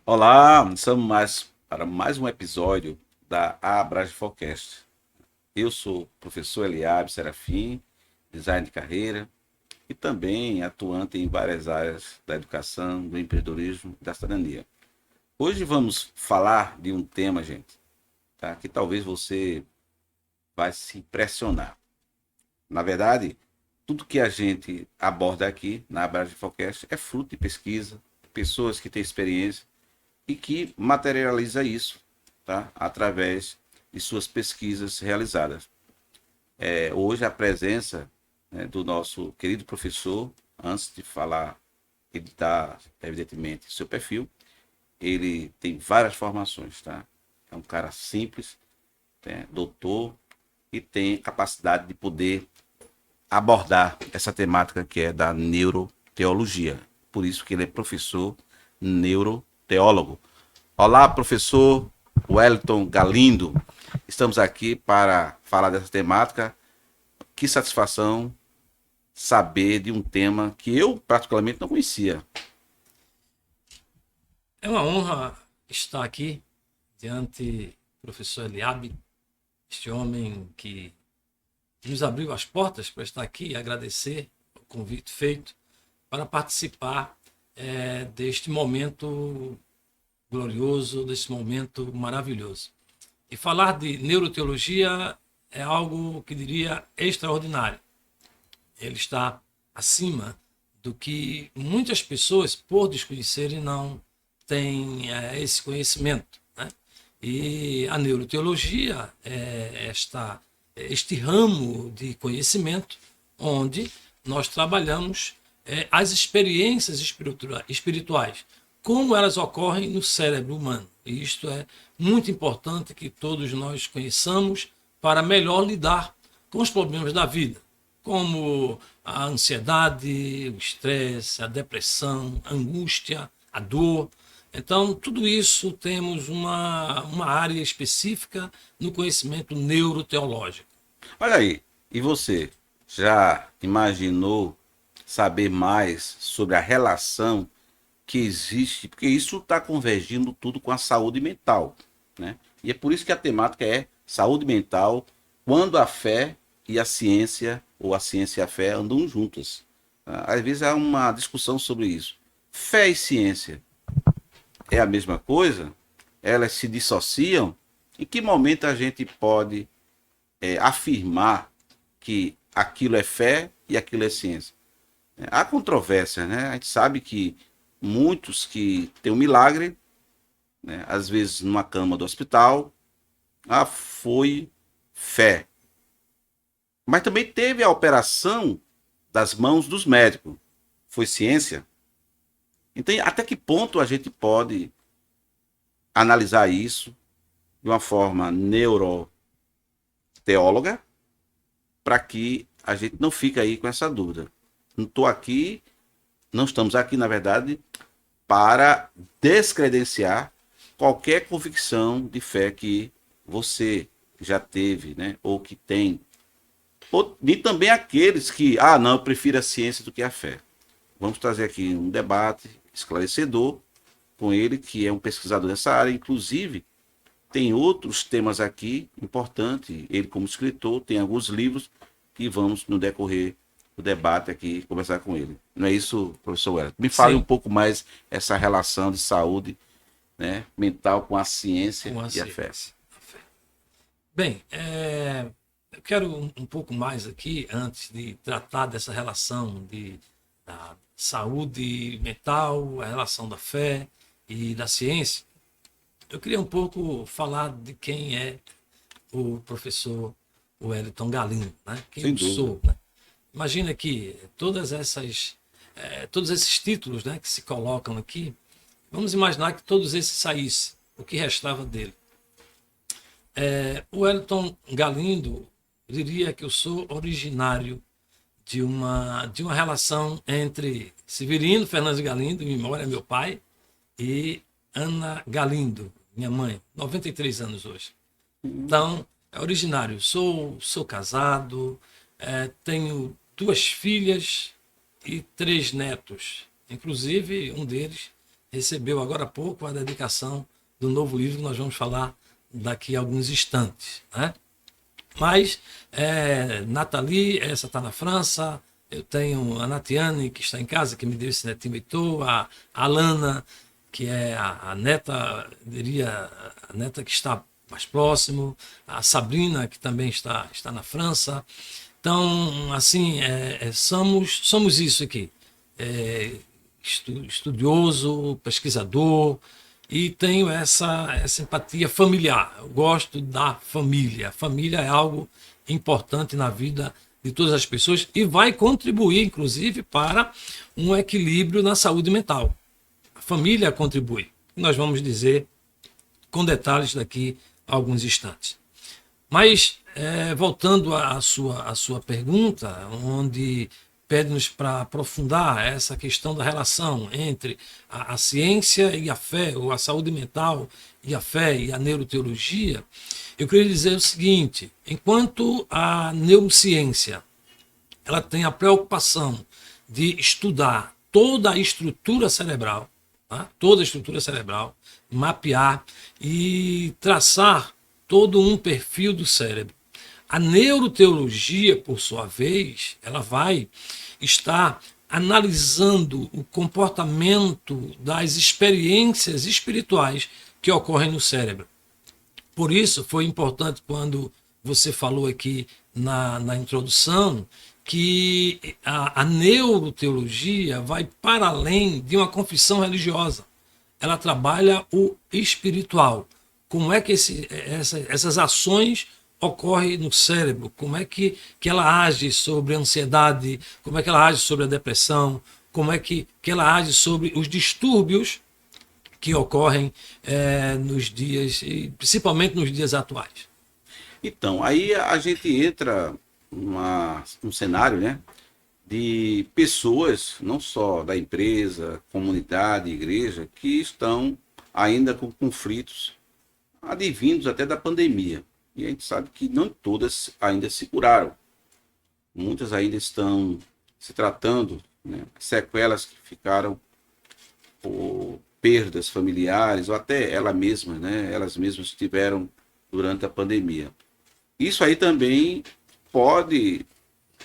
Olá, estamos para mais um episódio da Abrage Forecast. Eu sou o professor Eliabe Serafim, design de carreira e também atuante em várias áreas da educação, do empreendedorismo e da cidadania. Hoje vamos falar de um tema, gente, tá? Que talvez você vai se impressionar. Na verdade, tudo que a gente aborda aqui na Abrage Forecast é fruto de pesquisa, pessoas que têm experiência e que materializa isso, tá? Através de suas pesquisas realizadas. Hoje a presença, né, do nosso querido professor, antes de falar, ele está evidentemente seu perfil, ele tem várias formações, tá? É um cara simples, né, doutor, e tem capacidade de poder abordar essa temática que é da neuroteologia. Por isso que ele é professor neuroteólogo. Olá, professor Wellington Galindo. Estamos aqui para falar dessa temática. Que satisfação saber de um tema que eu particularmente não conhecia. É uma honra estar aqui diante do professor Eliabe, este homem que nos abriu as portas para estar aqui e agradecer o convite feito para participar deste momento glorioso, desse momento maravilhoso. E falar de neuroteologia é algo que diria extraordinário. Ele está acima do que muitas pessoas, por desconhecerem, não têm esse conhecimento, né? E a neuroteologia é este ramo de conhecimento onde nós trabalhamos as experiências espirituais, como elas ocorrem no cérebro humano. E isto é muito importante que todos nós conheçamos para melhor lidar com os problemas da vida, como a ansiedade, o estresse, a depressão, a angústia, a dor. Então, tudo isso temos uma área específica no conhecimento neuroteológico. Olha aí, e você já imaginou saber mais sobre a relação que existe? Porque isso está convergindo tudo com a saúde mental, né? E é por isso que a temática é saúde mental, quando a fé e a ciência, ou a ciência e a fé, andam juntas. Às vezes há uma discussão sobre isso. Fé e ciência é a mesma coisa? Elas se dissociam? Em que momento a gente pode afirmar que aquilo é fé e aquilo é ciência? Há controvérsia, né? A gente sabe que muitos que têm um milagre, né, às vezes numa cama do hospital, foi fé. Mas também teve a operação das mãos dos médicos. Foi ciência. Então, até que ponto a gente pode analisar isso de uma forma neuroteóloga para que a gente não fique aí com essa dúvida? Não estou aqui, não estamos aqui, na verdade, para descredenciar qualquer convicção de fé que você já teve, né, ou que tem. E também aqueles que, não, eu prefiro a ciência do que a fé. Vamos trazer aqui um debate esclarecedor com ele, que é um pesquisador dessa área. Inclusive, tem outros temas aqui importantes. Ele, como escritor, tem alguns livros que vamos, no decorrer do debate aqui, conversar com ele. Não é isso, professor Wellington? Me fale um pouco mais essa relação de saúde, né, mental com a ciência e a fé. Bem, eu quero um pouco mais aqui, antes de tratar dessa relação da saúde mental, a relação da fé e da ciência. Eu queria um pouco falar de quem é o professor Wellington Galindo, né? Quem eu sou, né? Imagina que todos esses títulos, né, que se colocam aqui, vamos imaginar que todos esses saíssem, o que restava dele. O Wellington Galindo diria que eu sou originário de uma relação entre Severino Fernandes Galindo, em memória meu pai, e Ana Galindo, minha mãe, 93 anos hoje. Então, é originário. Sou casado, Tenho 2 filhas e 3 netos. Inclusive, um deles recebeu agora há pouco a dedicação do novo livro que nós vamos falar daqui a alguns instantes, né? Mas Nathalie, essa está na França. Eu tenho a Natiane, que está em casa, que me deu esse netinho Heitor, a Alana, que é a neta, diria, a neta que está mais próximo, a Sabrina, que também está na França. Então, assim, somos isso aqui. Estudioso, pesquisador, e tenho essa empatia familiar. Eu gosto da família. A família é algo importante na vida de todas as pessoas e vai contribuir, inclusive, para um equilíbrio na saúde mental. A família contribui. Nós vamos dizer com detalhes daqui a alguns instantes. Mas, voltando à sua pergunta, onde pede-nos para aprofundar essa questão da relação entre a ciência e a fé, ou a saúde mental e a fé e a neuroteologia, eu queria dizer o seguinte: enquanto a neurociência ela tem a preocupação de estudar toda a estrutura cerebral, tá? Toda a estrutura cerebral, mapear e traçar todo um perfil do cérebro. A neuroteologia, por sua vez, ela vai estar analisando o comportamento das experiências espirituais que ocorrem no cérebro. Por isso, foi importante quando você falou aqui na introdução que a neuroteologia vai para além de uma confissão religiosa. Ela trabalha o espiritual. Como é que essas ações ocorrem no cérebro? Como é que ela age sobre a ansiedade? Como é que ela age sobre a depressão? Como é que ela age sobre os distúrbios que ocorrem nos dias, principalmente nos dias atuais? Então, aí a gente entra num cenário, né, de pessoas, não só da empresa, comunidade, igreja, que estão ainda com conflitos advindos até da pandemia. E a gente sabe que não todas ainda se curaram. Muitas ainda estão se tratando, né, sequelas que ficaram por perdas familiares, ou até elas mesmas tiveram durante a pandemia. Isso aí também pode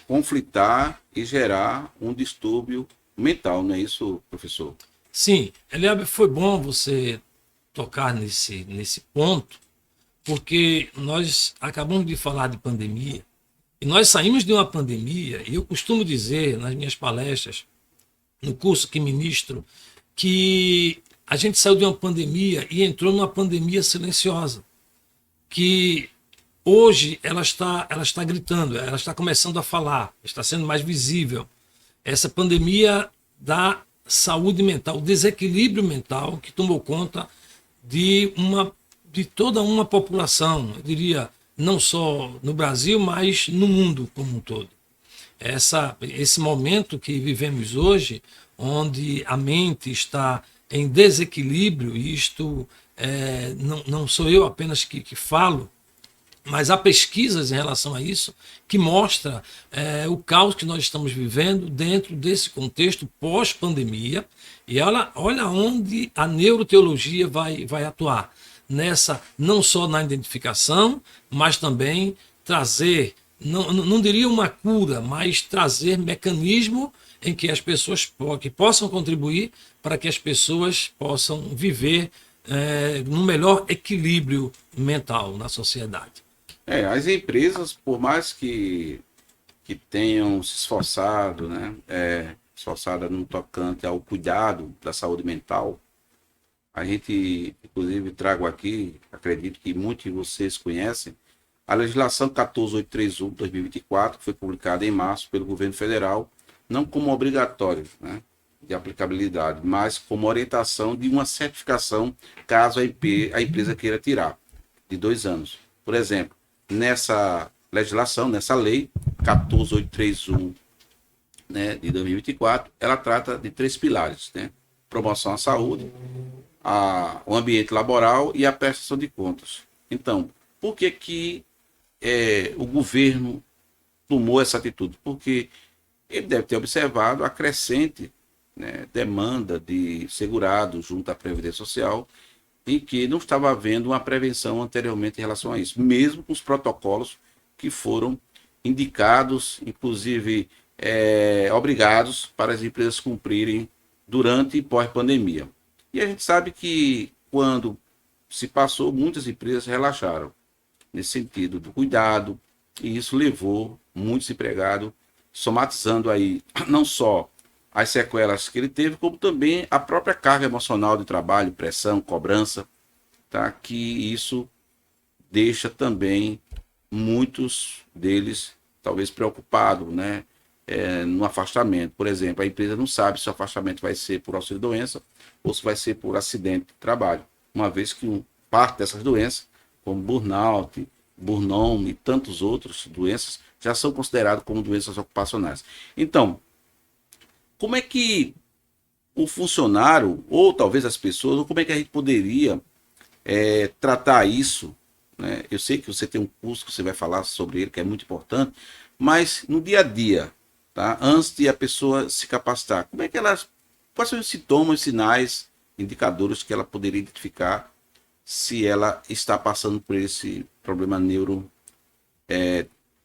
conflitar e gerar um distúrbio mental, não é isso, professor? Sim, Eliabe, foi bom você tocar nesse ponto, porque nós acabamos de falar de pandemia, e nós saímos de uma pandemia, e eu costumo dizer nas minhas palestras, no curso que ministro, que a gente saiu de uma pandemia e entrou numa pandemia silenciosa, que hoje ela está gritando, ela está começando a falar, está sendo mais visível. Essa pandemia da saúde mental, o desequilíbrio mental que tomou conta de toda uma população, eu diria, não só no Brasil, mas no mundo como um todo. Esse momento que vivemos hoje, onde a mente está em desequilíbrio, e isto não sou eu apenas que falo, mas há pesquisas em relação a isso que mostra o caos que nós estamos vivendo dentro desse contexto pós-pandemia. E olha onde a neuroteologia vai atuar. Não só na identificação, mas também trazer, não diria uma cura, mas trazer mecanismo em que as pessoas que possam contribuir para que as pessoas possam viver num melhor equilíbrio mental na sociedade. As empresas, por mais que tenham se esforçado, né, esforçada no tocante ao cuidado da saúde mental, a gente, inclusive, trago aqui, acredito que muitos de vocês conhecem, a legislação 14.831/2024, que foi publicada em março pelo governo federal, não como obrigatório, né, de aplicabilidade, mas como orientação de uma certificação, caso a empresa queira tirar, de 2 anos. Por exemplo, nessa legislação, nessa lei 14.831, né, de 2024, ela trata de 3 pilares, né? Promoção à saúde, o ambiente laboral e a prestação de contas. Então, por que o governo tomou essa atitude? Porque ele deve ter observado a crescente, né, demanda de segurados junto à Previdência Social e que não estava havendo uma prevenção anteriormente em relação a isso, mesmo com os protocolos que foram indicados, inclusive obrigados para as empresas cumprirem durante e pós-pandemia. E a gente sabe que quando se passou, muitas empresas relaxaram nesse sentido do cuidado, e isso levou muitos empregados, somatizando aí não só as sequelas que ele teve, como também a própria carga emocional de trabalho, pressão, cobrança, tá? Que isso deixa também muitos deles talvez preocupados, né? No afastamento. Por exemplo, a empresa não sabe se o afastamento vai ser por auxílio-doença ou se vai ser por acidente de trabalho, uma vez que parte dessas doenças, como burnout, burnout e tantas outras doenças, já são consideradas como doenças ocupacionais. Então, como é que o funcionário, ou talvez as pessoas, ou como é que a gente poderia tratar isso, né? Eu sei que você tem um curso que você vai falar sobre ele, que é muito importante, mas no dia a dia, tá? Antes de a pessoa se capacitar, como é que quais são os sintomas, sinais, indicadores que ela poderia identificar se ela está passando por esse problema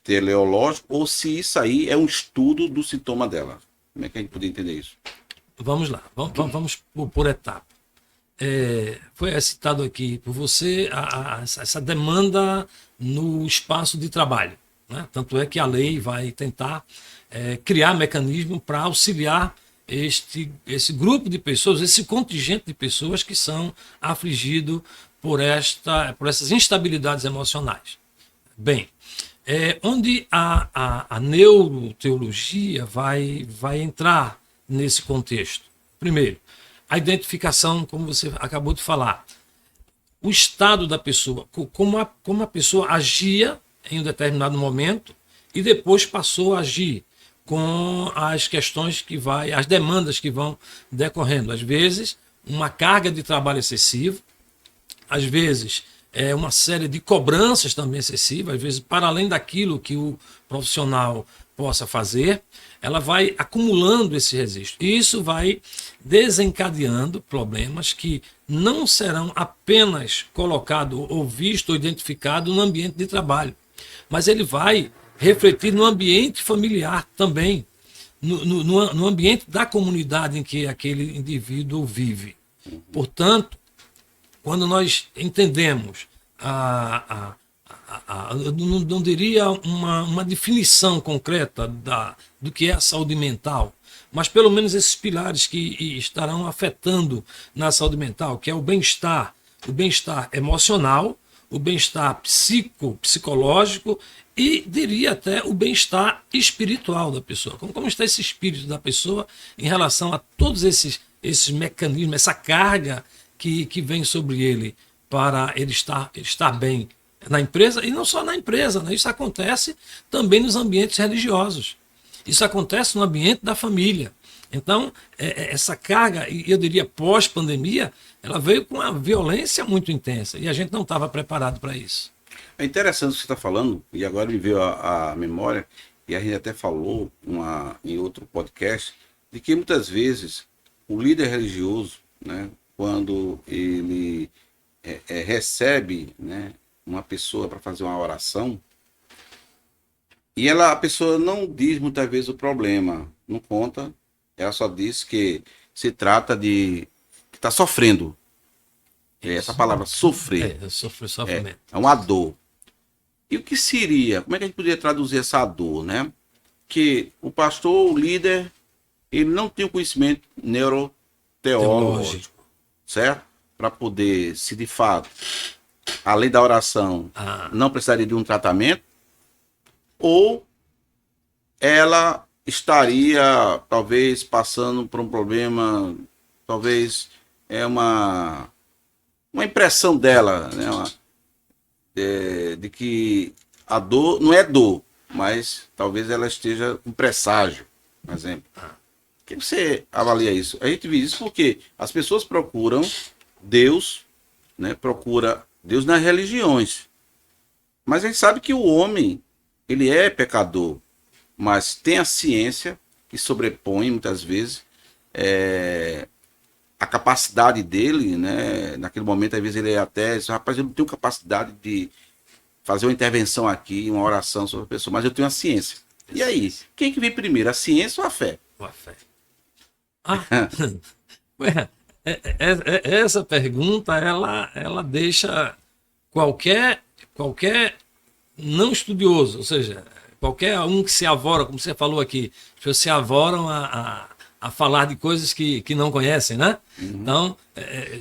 teleológico, ou se isso aí é um estudo do sintoma dela? Como é que a gente poderia entender isso? Vamos lá, vamos por etapa. Foi citado aqui por você essa demanda no espaço de trabalho, né? Tanto é que a lei vai tentar criar mecanismo para auxiliar esse grupo de pessoas, esse contingente de pessoas que são afligidos por essas instabilidades emocionais. Bem, onde a neuroteologia vai entrar nesse contexto? Primeiro, a identificação, como você acabou de falar, o estado da pessoa, como a pessoa agia em um determinado momento e depois passou a agir com as questões as demandas que vão decorrendo. Às vezes, uma carga de trabalho excessiva, às vezes, uma série de cobranças também excessivas, às vezes, para além daquilo que o profissional possa fazer, ela vai acumulando esse registro. E isso vai desencadeando problemas que não serão apenas colocados ou vistos ou identificados no ambiente de trabalho, mas ele vai refletir no ambiente familiar também, no ambiente da comunidade em que aquele indivíduo vive. Portanto, quando nós entendemos não diria uma definição concreta do que é a saúde mental, mas pelo menos esses pilares que estarão afetando na saúde mental, que é o bem-estar emocional, o bem-estar psicológico e diria até o bem-estar espiritual da pessoa. Como está esse espírito da pessoa em relação a todos esses mecanismos, essa carga que vem sobre ele para ele estar bem na empresa, e não só na empresa, né? Isso acontece também nos ambientes religiosos. Isso acontece no ambiente da família. Então, essa carga, e eu diria pós-pandemia, ela veio com uma violência muito intensa, e a gente não estava preparado para isso. É interessante o que você está falando, e agora me veio a memória, e a gente até falou em outro podcast, de que muitas vezes o líder religioso, né, quando ele recebe, né, uma pessoa para fazer uma oração, e a pessoa não diz muitas vezes o problema, não conta, ela só diz que se trata de que está sofrendo. Essa palavra sofrer Sofrimento. é uma dor. E o que seria? Como é que a gente poderia traduzir essa dor, né? Que o pastor, o líder, ele não tem o conhecimento neuroteológico, certo? Para poder, se de fato, além da oração, não precisaria de um tratamento, ou ela estaria, talvez, passando por um problema, talvez uma impressão dela, né? De que a dor não é dor, mas talvez ela esteja com presságio, por exemplo. O que você avalia isso? A gente vê isso porque as pessoas procuram Deus, né? Procura nas religiões. Mas a gente sabe que o homem, ele é pecador. mas tem a ciência que sobrepõe muitas vezes a capacidade dele, né? Naquele momento, às vezes ele até diz, rapaz, eu não tenho capacidade de fazer uma intervenção aqui, uma oração sobre a pessoa, mas eu tenho a ciência. E aí, quem que vem primeiro, a ciência ou a fé? Ou a fé? Ah, ué, essa pergunta, ela deixa qualquer não estudioso, ou seja, qualquer um que se avora, como você falou aqui, as pessoas se avoram a falar de coisas que não conhecem, né? Então,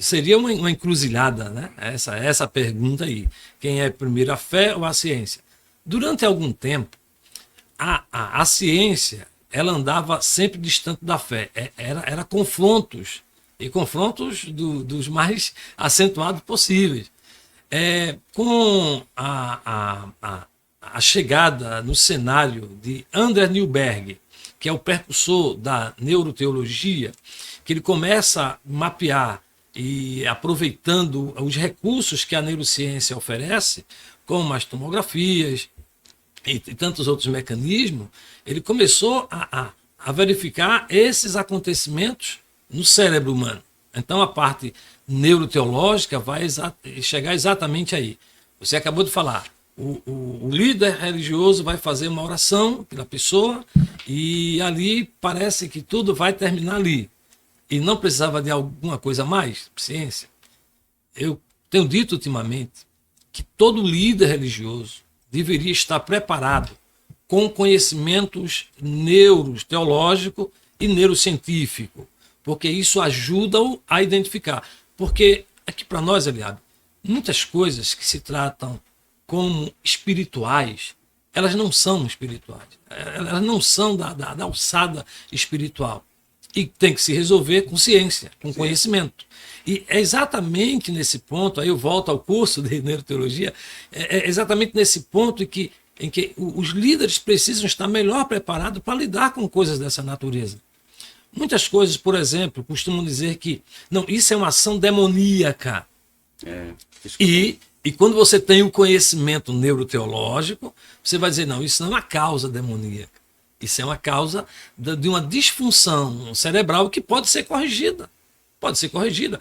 seria uma encruzilhada, né? Essa pergunta aí. Quem é primeiro, a fé ou a ciência? Durante algum tempo, a ciência, ela andava sempre distante da fé. Era confrontos, e confrontos dos mais acentuados possíveis. Com a chegada no cenário de André Newberg, que é o precursor da neuroteologia, que ele começa a mapear e aproveitando os recursos que a neurociência oferece, como as tomografias e tantos outros mecanismos, ele começou a verificar esses acontecimentos no cérebro humano. Então a parte neuroteológica vai chegar exatamente aí. Você acabou de falar, o líder religioso vai fazer uma oração pela pessoa e ali parece que tudo vai terminar ali. E não precisava de alguma coisa a mais, ciência. Eu tenho dito ultimamente que todo líder religioso deveria estar preparado com conhecimentos neuroteológico e neurocientífico, porque isso ajuda-o a identificar. Porque aqui para nós, Eliabe, muitas coisas que se tratam como espirituais, elas não são espirituais, elas não são da alçada espiritual. E tem que se resolver com ciência, com conhecimento. E é exatamente nesse ponto, aí eu volto ao curso de neuroteologia, é exatamente nesse ponto em que os líderes precisam estar melhor preparados para lidar com coisas dessa natureza. Muitas coisas, por exemplo, costumam dizer que não, isso é uma ação demoníaca. E quando você tem o conhecimento neuroteológico, você vai dizer, não, isso não é uma causa demoníaca. Isso é uma causa de uma disfunção cerebral que pode ser corrigida. Pode ser corrigida.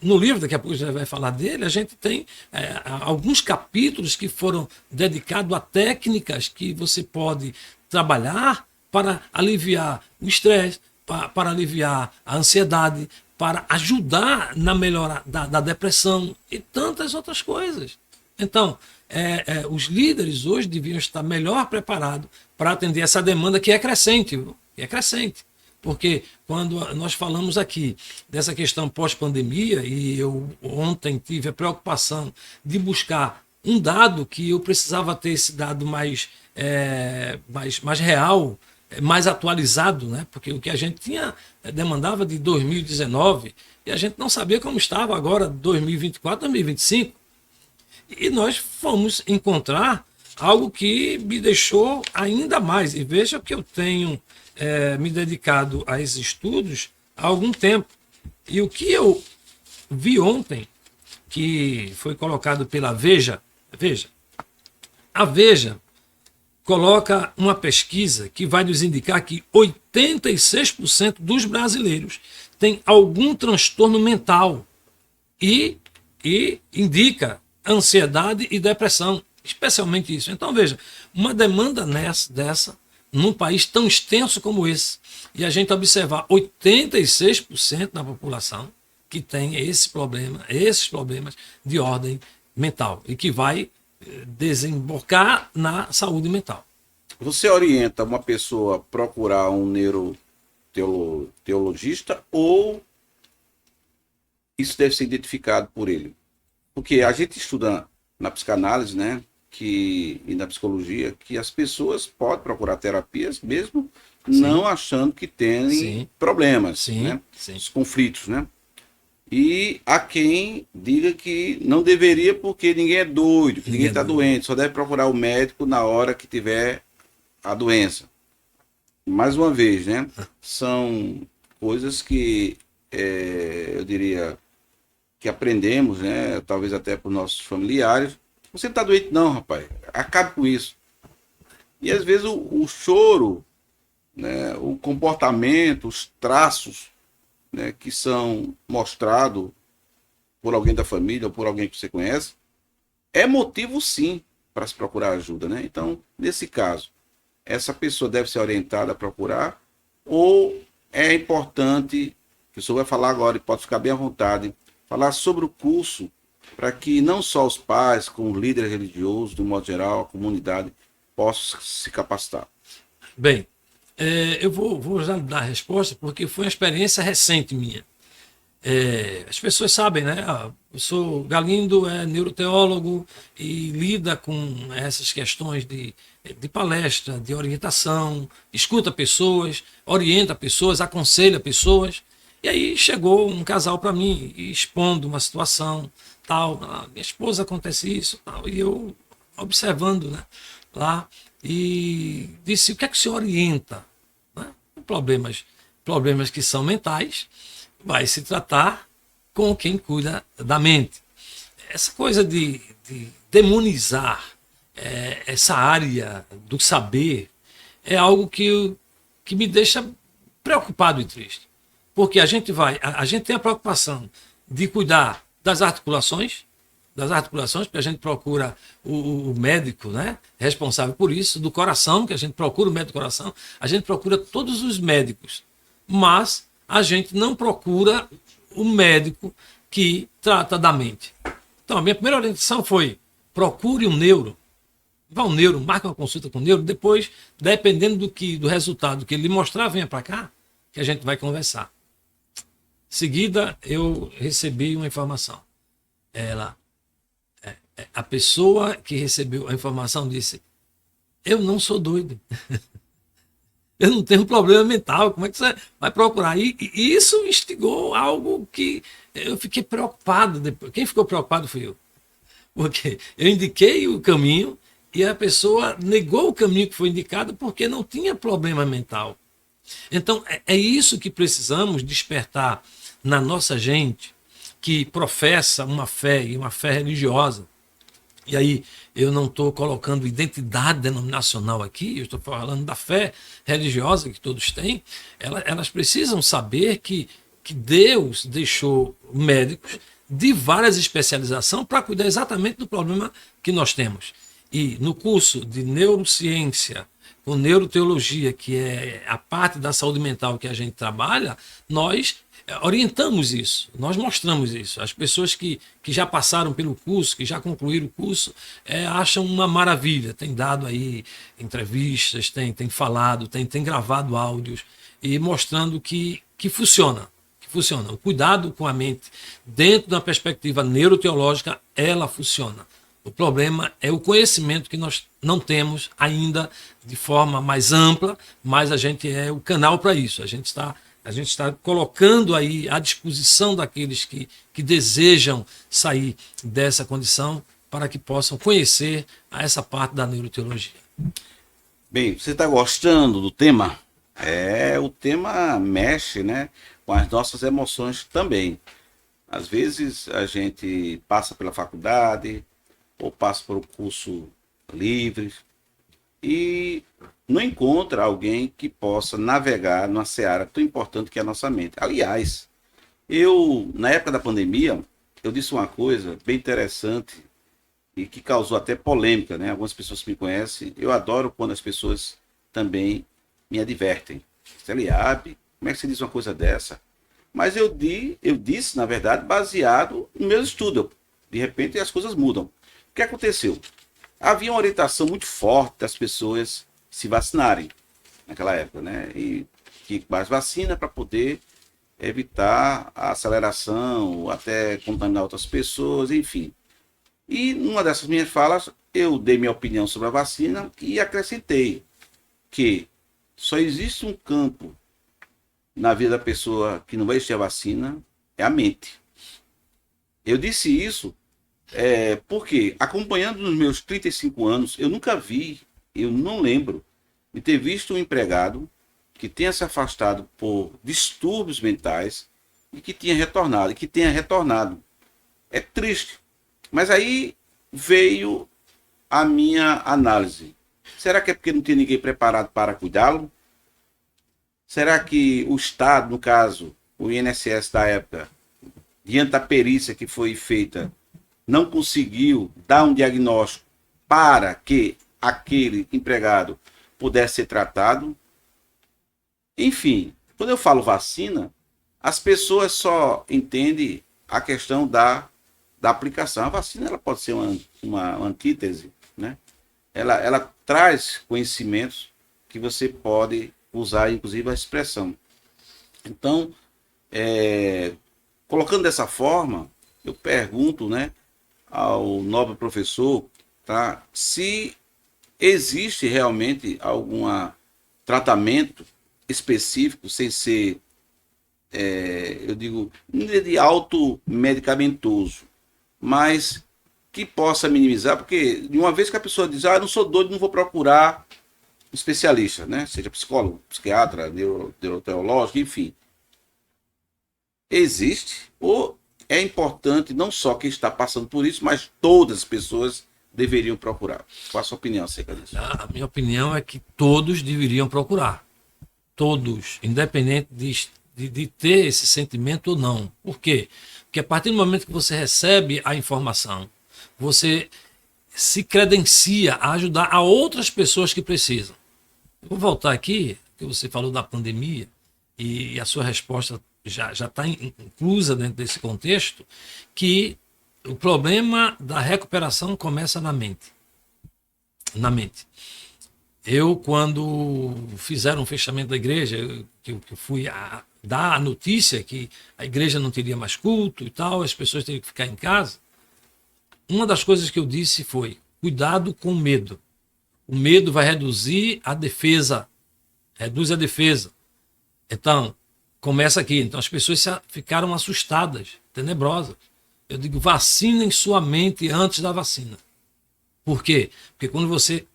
No livro, daqui a pouco a gente vai falar dele, a gente tem alguns capítulos que foram dedicados a técnicas que você pode trabalhar para aliviar o estresse, para aliviar a ansiedade, para ajudar na melhora da depressão e tantas outras coisas. Então, os líderes hoje deviam estar melhor preparados para atender essa demanda que é crescente, viu? É crescente. Porque quando nós falamos aqui dessa questão pós-pandemia, e eu ontem tive a preocupação de buscar um dado que eu precisava ter esse dado mais real, mais atualizado, né? Porque o que a gente tinha demandava de 2019 e a gente não sabia como estava agora 2024, 2025. E nós fomos encontrar algo que me deixou ainda mais. E veja que eu tenho me dedicado a esses estudos há algum tempo. E o que eu vi ontem, que foi colocado pela Veja, a Veja coloca uma pesquisa que vai nos indicar que 86% dos brasileiros têm algum transtorno mental e indica ansiedade e depressão, especialmente isso. Então, veja, uma demanda dessa, num país tão extenso como esse, e a gente observar 86% da população que tem esses problemas de ordem mental, e que vai desembocar na saúde mental. Você orienta uma pessoa a procurar um neuroteologista ou isso deve ser identificado por ele? Porque a gente estuda na psicanálise, né, e na psicologia, que as pessoas podem procurar terapias mesmo não achando que têm problemas, né, os conflitos, né? E há quem diga que não deveria porque ninguém é doido, que ninguém está doente, só deve procurar o médico na hora que tiver a doença. Mais uma vez, né? São coisas que eu diria que aprendemos, né? Talvez até por nossos familiares. Você não está doente não, rapaz. Acabe com isso. E às vezes o choro, né, o comportamento, os traços, né, que são mostrados por alguém da família ou por alguém que você conhece, é motivo sim para se procurar ajuda, né? Então, nesse caso, essa pessoa deve ser orientada a procurar, ou é importante, que o senhor vai falar agora e pode ficar bem à vontade, falar sobre o curso para que não só os pais, como os líderes religiosos, de um modo geral, a comunidade, possam se capacitar. Bem, eu vou já dar a resposta porque foi uma experiência recente minha. As pessoas sabem, né? Eu sou Galindo, é neuroteólogo e lida com essas questões de palestra, de orientação, escuta pessoas, orienta pessoas, aconselha pessoas. E aí chegou um casal para mim expondo uma situação, tal, minha esposa acontece isso, tal, e eu observando, né, lá, e disse: o que é que o senhor orienta? Né? Problemas que são mentais, vai se tratar com quem cuida da mente. Essa coisa de demonizar essa área do saber é algo que me deixa preocupado e triste. Porque a gente tem a preocupação de cuidar das articulações, porque a gente procura o médico, né, responsável por isso, do coração, que a gente procura o médico do coração, a gente procura todos os médicos, mas a gente não procura o médico que trata da mente. Então, a minha primeira orientação foi: procure um neuro, vá ao neuro, marque uma consulta com o neuro, depois, dependendo do resultado que ele mostrar, venha para cá, que a gente vai conversar. Em seguida, eu recebi uma informação. A pessoa que recebeu a informação disse: eu não sou doido. Eu não tenho problema mental, como é que você vai procurar? E isso instigou algo que eu fiquei preocupado depois. Quem ficou preocupado fui eu. Porque eu indiquei o caminho e a pessoa negou o caminho que foi indicado porque não tinha problema mental. Então, é isso que precisamos despertar na nossa gente que professa uma fé e uma fé religiosa. E aí eu não estou colocando identidade denominacional aqui, eu estou falando da fé religiosa que todos têm. Elas precisam saber que Deus deixou médicos de várias especializações para cuidar exatamente do problema que nós temos. E no curso de neurociência, com neuroteologia, que é a parte da saúde mental que a gente trabalha, nós orientamos isso, nós mostramos isso. As pessoas que já passaram pelo curso, que já concluíram o curso, acham uma maravilha. Tem dado aí entrevistas, tem falado, tem gravado áudios e mostrando que funciona. Que funciona. O cuidado com a mente, dentro da perspectiva neuroteológica, ela funciona. O problema é o conhecimento que nós não temos ainda de forma mais ampla, mas a gente é o canal para isso. A gente está colocando aí à disposição daqueles que desejam sair dessa condição para que possam conhecer essa parte da neuroteologia. Bem, você está gostando do tema? O tema mexe, né, com as nossas emoções também. Às vezes a gente passa pela faculdade ou passa por um curso livre e não encontra alguém que possa navegar numa seara tão importante que é a nossa mente. Aliás, na época da pandemia, eu disse uma coisa bem interessante e que causou até polêmica, né? Algumas pessoas que me conhecem, eu adoro quando as pessoas também me advertem. Eliabe, como é que você diz uma coisa dessa? Mas eu disse, na verdade, baseado no meu estudo. De repente as coisas mudam. O que aconteceu? Havia uma orientação muito forte das pessoas se vacinarem naquela época, né? E que mais vacina para poder evitar a aceleração, até contaminar outras pessoas, enfim. E numa dessas minhas falas, eu dei minha opinião sobre a vacina e acrescentei que só existe um campo na vida da pessoa que não vai existir a vacina, é a mente. Eu disse isso porque, acompanhando nos meus 35 anos, eu nunca vi, eu não lembro de ter visto um empregado que tenha se afastado por distúrbios mentais e que tenha retornado. É triste. Mas aí veio a minha análise. Será que é porque não tinha ninguém preparado para cuidá-lo? Será que o Estado, no caso, o INSS da época, diante da perícia que foi feita, não conseguiu dar um diagnóstico para que aquele empregado pudesse ser tratado? Enfim, quando eu falo vacina, as pessoas só entendem a questão da aplicação. A vacina ela pode ser uma antítese, né? Ela traz conhecimentos que você pode usar, inclusive a expressão. Então, colocando dessa forma, eu pergunto, né, ao nobre professor, tá, se existe realmente algum tratamento específico, sem ser, eu digo, de automedicamentoso, mas que possa minimizar, porque de uma vez que a pessoa diz, eu não sou doido, não vou procurar um especialista, né? Seja psicólogo, psiquiatra, neuroteológico, enfim. Existe, ou é importante não só quem está passando por isso, mas todas as pessoas deveriam procurar. Qual a sua opinião acerca disso? A minha opinião é que todos deveriam procurar. Todos, independente de ter esse sentimento ou não. Por quê? Porque a partir do momento que você recebe a informação, você se credencia a ajudar a outras pessoas que precisam. Eu vou voltar aqui, que você falou da pandemia, e a sua resposta já está inclusa dentro desse contexto, que o problema da recuperação começa na mente. Na mente. Eu, quando fizeram um fechamento da igreja, que eu fui dar a notícia que a igreja não teria mais culto e tal, as pessoas teriam que ficar em casa, uma das coisas que eu disse foi: cuidado com o medo. O medo vai reduzir a defesa, reduz a defesa. Então, começa aqui. Então, as pessoas ficaram assustadas, tenebrosas. Eu digo, vacinem sua mente antes da vacina. Por quê? Porque quando você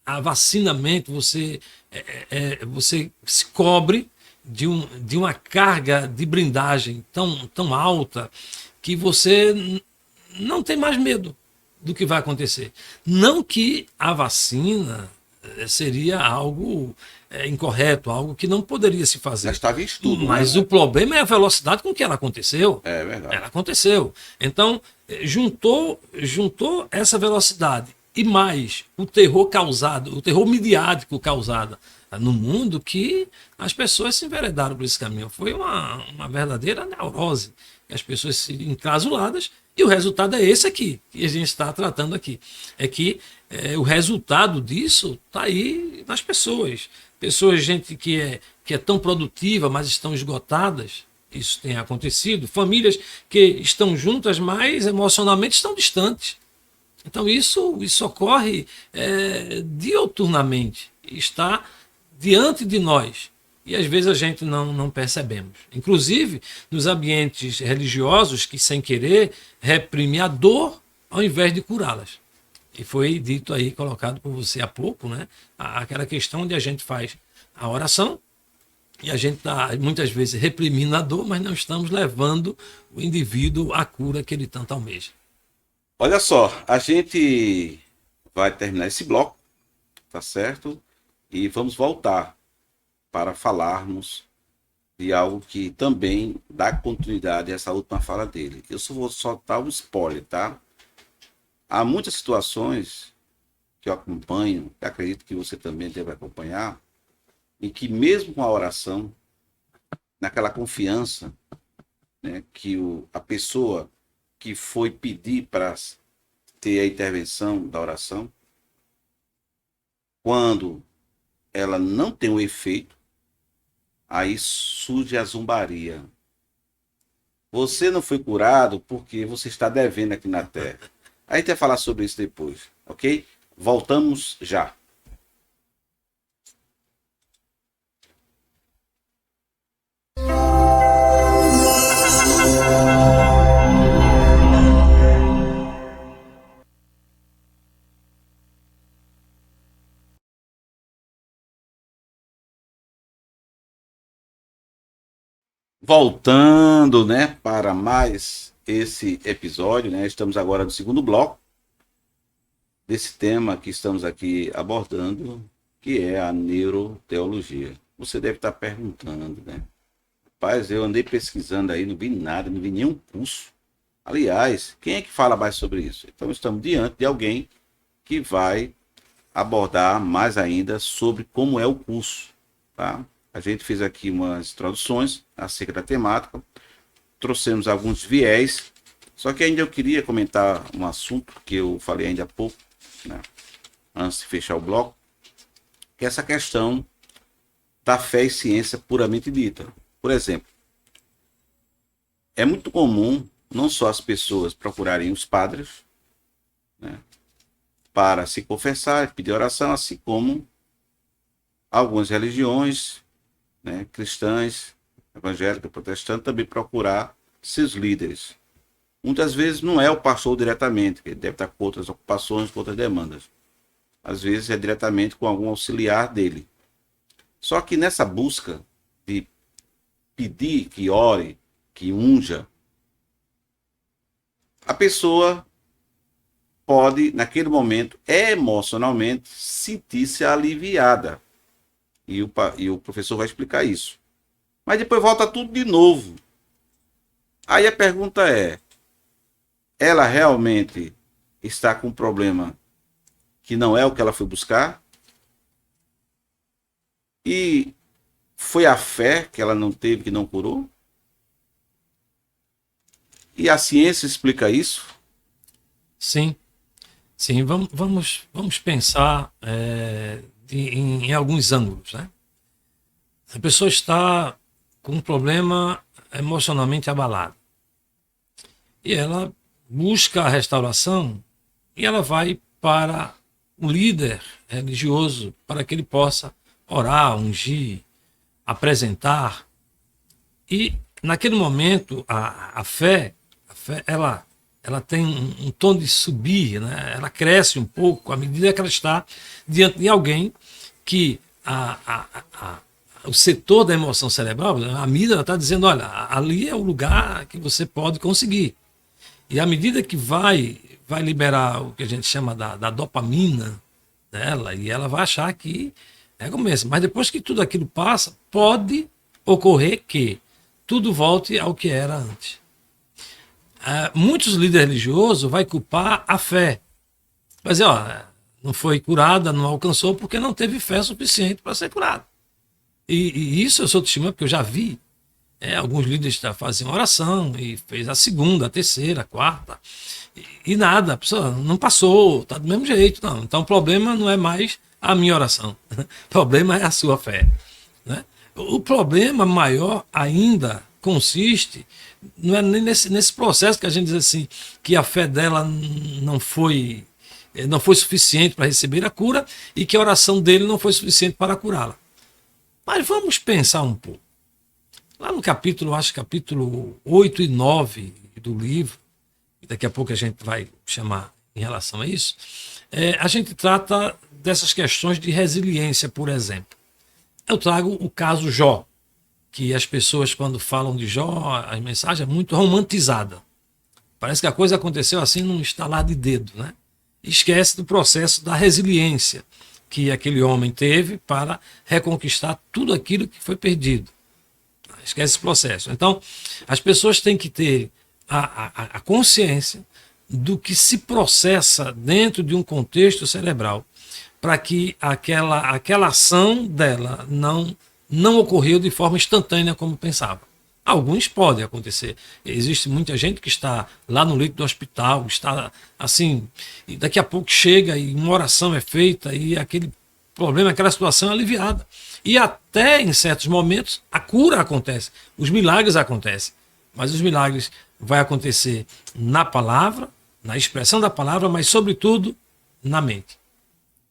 a vacina mente, você se cobre de uma carga de blindagem tão alta que você não tem mais medo do que vai acontecer. Não que a vacina seria algo incorreto, algo que não poderia se fazer. Já estava em estudo, mas né? o problema é a velocidade com que ela aconteceu. É verdade. Ela aconteceu. Então, juntou essa velocidade e mais o terror causado, o terror midiático causado no mundo, que as pessoas se enveredaram por esse caminho. Foi uma verdadeira neurose. As pessoas se encasuladas, e o resultado é esse aqui, que a gente está tratando aqui. É que o resultado disso está aí nas pessoas. Pessoas, gente que é tão produtiva, mas estão esgotadas. Isso tem acontecido. Famílias que estão juntas, mas emocionalmente estão distantes. Então isso ocorre diuturnamente, está diante de nós. E às vezes a gente não percebemos. Inclusive nos ambientes religiosos que, sem querer, reprimem a dor ao invés de curá-las. E foi dito aí, colocado por você há pouco, né? Aquela questão onde a gente faz a oração e a gente está muitas vezes reprimindo a dor, mas não estamos levando o indivíduo à cura que ele tanto almeja. Olha só, a gente vai terminar esse bloco, tá certo? E vamos voltar para falarmos de algo que também dá continuidade a essa última fala dele. Eu só vou soltar um spoiler, tá? Há muitas situações que eu acompanho, e acredito que você também deve acompanhar, em que mesmo com a oração, naquela confiança, né, que a pessoa que foi pedir para ter a intervenção da oração, quando ela não tem o efeito, aí surge a zombaria. Você não foi curado porque você está devendo aqui na Terra. A gente vai falar sobre isso depois, ok? Voltamos já. Voltando, né, para mais esse episódio, né? Estamos agora no segundo bloco. desse tema que estamos aqui abordando, que é a neuroteologia. Você deve estar perguntando, né? Rapaz, eu andei pesquisando aí, não vi nada, não vi nenhum curso. Aliás, quem é que fala mais sobre isso? Então, estamos diante de alguém que vai abordar mais ainda sobre como é o curso, tá? A gente fez aqui umas introduções acerca da temática, trouxemos alguns viés, só que ainda eu queria comentar um assunto que eu falei ainda há pouco, né, antes de fechar o bloco, que é essa questão da fé e ciência puramente dita. Por exemplo, é muito comum não só as pessoas procurarem os padres, né, para se confessar, pedir oração, assim como algumas religiões, né, cristãs, evangélicas, protestantes, também procurar seus líderes. Muitas vezes não é o pastor diretamente, que ele deve estar com outras ocupações, com outras demandas. Às vezes é diretamente com algum auxiliar dele. Só que nessa busca de pedir que ore, que unja, a pessoa pode, naquele momento, emocionalmente, sentir-se aliviada. E o professor vai explicar isso. Mas depois volta tudo de novo. Aí a pergunta é: ela realmente está com um problema que não é o que ela foi buscar? E foi a fé que ela não teve, que não curou? E a ciência explica isso? Sim, sim, vamos pensar em alguns ângulos, né? A pessoa está com um problema emocionalmente abalado e ela busca a restauração e ela vai para um líder religioso para que ele possa orar, ungir, apresentar. E naquele momento a fé ela tem um tom de subir, né? Ela cresce um pouco à medida que ela está diante de alguém que o setor da emoção cerebral, a amígdala está dizendo, olha, ali é o lugar que você pode conseguir. E à medida que vai liberar o que a gente chama da dopamina dela, e ela vai achar que é começo. Mas depois que tudo aquilo passa, pode ocorrer que tudo volte ao que era antes. Muitos líderes religiosos vai culpar a fé. Vai dizer, ó, não foi curada, não alcançou porque não teve fé suficiente para ser curada. E isso eu sou testemunha porque eu já vi alguns líderes faziam oração e fez a segunda, a terceira, a quarta e nada, a pessoa não passou, está do mesmo jeito, não. Então o problema não é mais a minha oração, o problema é a sua fé, né? O problema maior ainda consiste, não é nem nesse processo que a gente diz assim, que a fé dela não foi suficiente para receber a cura e que a oração dele não foi suficiente para curá-la. Mas vamos pensar um pouco. Lá no capítulo, acho capítulo 8 e 9 do livro, e daqui a pouco a gente vai chamar em relação a isso, a gente trata dessas questões de resiliência, por exemplo. Eu trago o caso Jó, que as pessoas, quando falam de Jó, a mensagem é muito romantizada. Parece que a coisa aconteceu assim num estalar de dedo, né? Esquece do processo da resiliência que aquele homem teve para reconquistar tudo aquilo que foi perdido. Esquece esse processo. Então, as pessoas têm que ter a consciência do que se processa dentro de um contexto cerebral para que aquela ação dela não ocorreu de forma instantânea como pensava. Alguns podem acontecer. Existe muita gente que está lá no leito do hospital, está assim, e daqui a pouco chega e uma oração é feita e aquele problema, aquela situação é aliviada. E até em certos momentos a cura acontece, os milagres acontecem. Mas os milagres vai acontecer na palavra, na expressão da palavra, mas sobretudo na mente.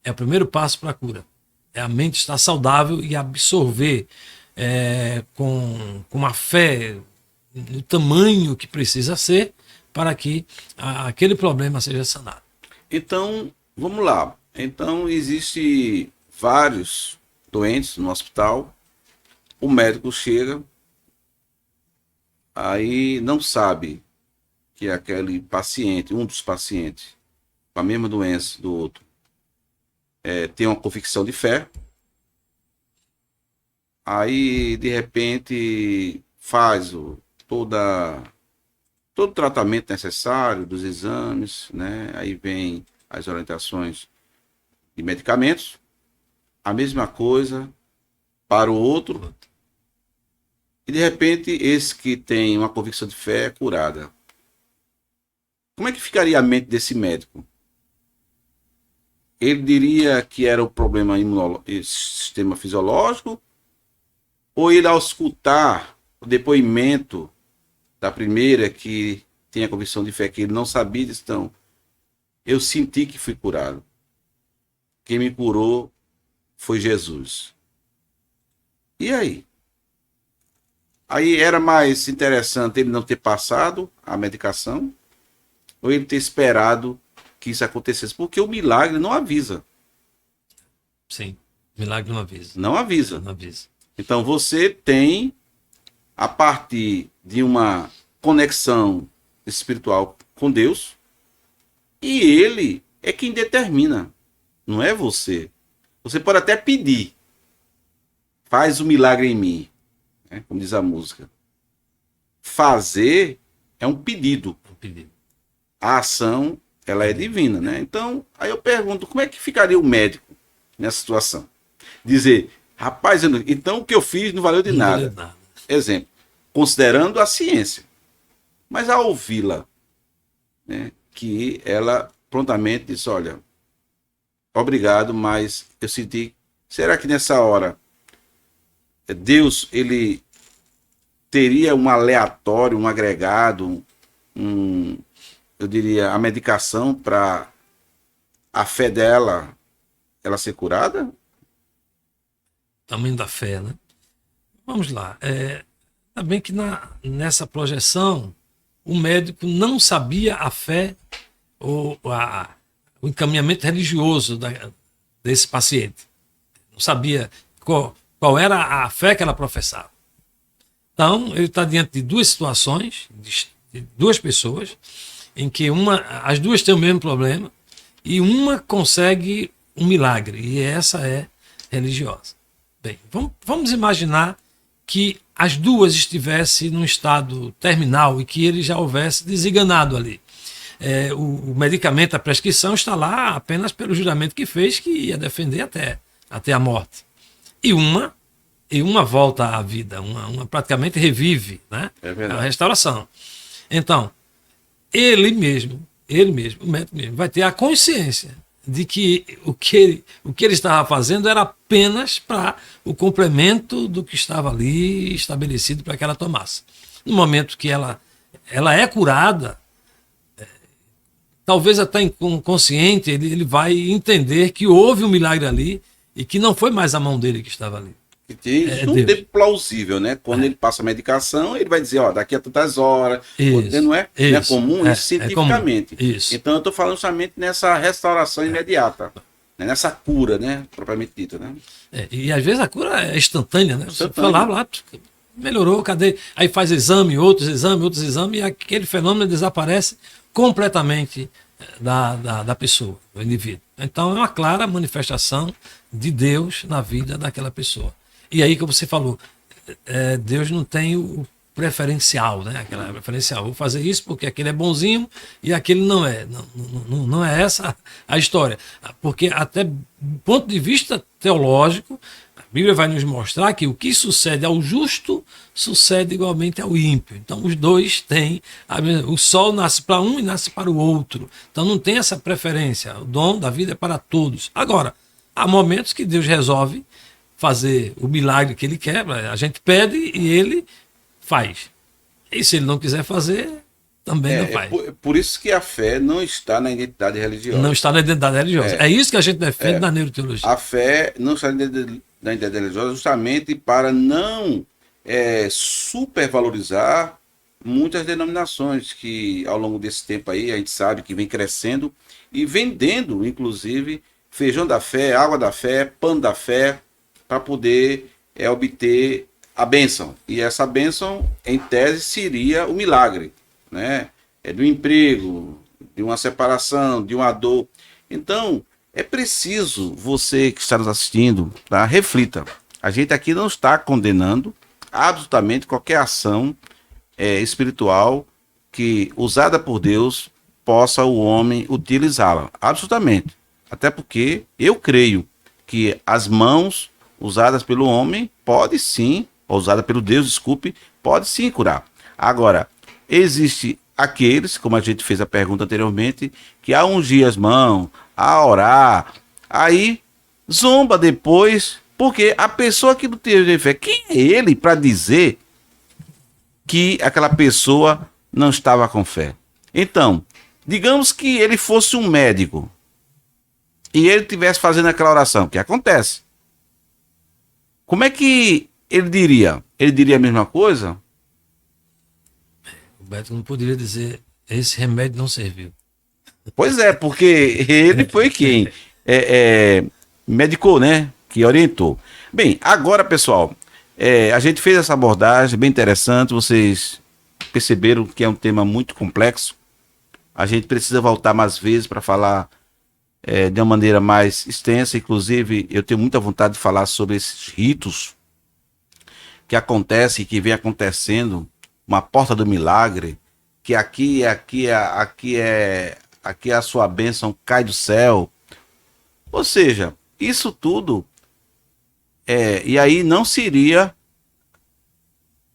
É o primeiro passo para a cura. É a mente estar saudável e absorver com a fé no tamanho que precisa ser para que aquele problema seja sanado. Então, vamos lá. Então, existe vários doentes no hospital, o médico chega, aí não sabe que aquele paciente, um dos pacientes, com a mesma doença do outro, tem uma convicção de fé, aí de repente faz todo o tratamento necessário dos exames, né? Aí vem as orientações de medicamentos, a mesma coisa para o outro, e de repente esse que tem uma convicção de fé é curada. Como é que ficaria a mente desse médico? Ele diria que era o problema sistema fisiológico, ou ele, ao escutar o depoimento da primeira que tem a convicção de fé, que ele não sabia, disse, então, eu senti que fui curado. Quem me curou foi Jesus. E aí? Aí era mais interessante ele não ter passado a medicação, ou ele ter esperado que isso acontecesse, porque o milagre não avisa. Sim, milagre não avisa. Não avisa. Não avisa. Então você tem, a partir de uma conexão espiritual com Deus, e ele é quem determina, não é você. Você pode até pedir, faz o milagre em mim, né? Como diz a música. Fazer é um pedido. Um pedido. A ação, ela é divina, né? Então, aí eu pergunto, como é que ficaria o médico nessa situação? Dizer, rapaz, então o que eu fiz não valeu de Não nada. valeu nada. Exemplo, considerando a ciência. Mas ao ouvi-la, né, que ela prontamente disse, olha, obrigado, mas eu senti, será que nessa hora Deus, ele teria um aleatório, um agregado, eu diria, a medicação para a fé dela, ela ser curada? Tamanho da fé, né? Vamos lá. Ainda bem que nessa projeção o médico não sabia a fé ou o encaminhamento religioso desse paciente. Não sabia qual era a fé que ela professava. Então, ele está diante de duas situações, de duas pessoas, em que as duas têm o mesmo problema e uma consegue um milagre, e essa é religiosa. Bem, vamos imaginar que as duas estivessem num estado terminal e que ele já houvesse desenganado ali. O medicamento, a prescrição, está lá apenas pelo juramento que fez, que ia defender até a morte. E uma volta à vida, uma praticamente revive, né? É verdade. A restauração. Então, ele mesmo, o médico mesmo, vai ter a consciência de que o que ele estava fazendo era apenas para o complemento do que estava ali estabelecido para que ela tomasse. No momento que ela é curada, talvez até inconsciente, ele vai entender que houve um milagre ali e que não foi mais a mão dele que estava ali. Isso não é plausível, né? Quando ele passa a medicação, ele vai dizer, ó, daqui a tantas horas. Isso, não é comum isso cientificamente. Comum. Isso. Então eu estou falando somente nessa restauração imediata, né? Nessa cura, né? Propriamente dita, né? E às vezes a cura é instantânea, né? Você foi lá, melhorou, cadê? Aí faz exame, outros exames, e aquele fenômeno desaparece completamente da pessoa, do indivíduo. Então é uma clara manifestação de Deus na vida daquela pessoa. E aí que você falou, Deus não tem o preferencial, né? Aquela preferencial. Vou fazer isso porque aquele é bonzinho e aquele não é. Não é essa a história. Porque até do ponto de vista teológico, a Bíblia vai nos mostrar que o que sucede ao justo sucede igualmente ao ímpio. Então os dois têm, o sol nasce para um e nasce para o outro. Então não tem essa preferência. O dom da vida é para todos. Agora, há momentos que Deus resolve fazer o milagre que ele quer, a gente pede e ele faz. E se ele não quiser fazer, também não faz. Por isso que a fé não está na identidade religiosa. Não está na identidade religiosa. É isso que a gente defende na neuroteologia. A fé não está na identidade religiosa justamente para não supervalorizar muitas denominações que ao longo desse tempo aí a gente sabe que vem crescendo e vendendo, inclusive, feijão da fé, água da fé, pano da fé, para poder obter a bênção. E essa bênção, em tese, seria o milagre, né? Do emprego, de uma separação, de uma dor. Então, é preciso você que está nos assistindo, tá? Reflita. A gente aqui não está condenando absolutamente qualquer ação espiritual que, usada por Deus, possa o homem utilizá-la. Absolutamente. Até porque eu creio que as mãos usadas pelo homem pode sim, ou usada pelo Deus, desculpe, pode sim curar. Agora, existe aqueles, como a gente fez a pergunta anteriormente, que a ungir as mãos, a orar, aí zomba depois, porque a pessoa que não teve fé, quem é ele para dizer que aquela pessoa não estava com fé? Então, digamos que ele fosse um médico e ele estivesse fazendo aquela oração, que acontece. Como é que ele diria? Ele diria a mesma coisa? O médico não poderia dizer, esse remédio não serviu. Pois é, porque ele foi quem medicou, né? Que orientou. Bem, agora, pessoal, a gente fez essa abordagem bem interessante. Vocês perceberam que é um tema muito complexo. A gente precisa voltar mais vezes para falar de uma maneira mais extensa. Inclusive, eu tenho muita vontade de falar sobre esses ritos que acontecem e que vem acontecendo, uma porta do milagre, que aqui é a sua bênção cai do céu. Ou seja, isso tudo e aí não seria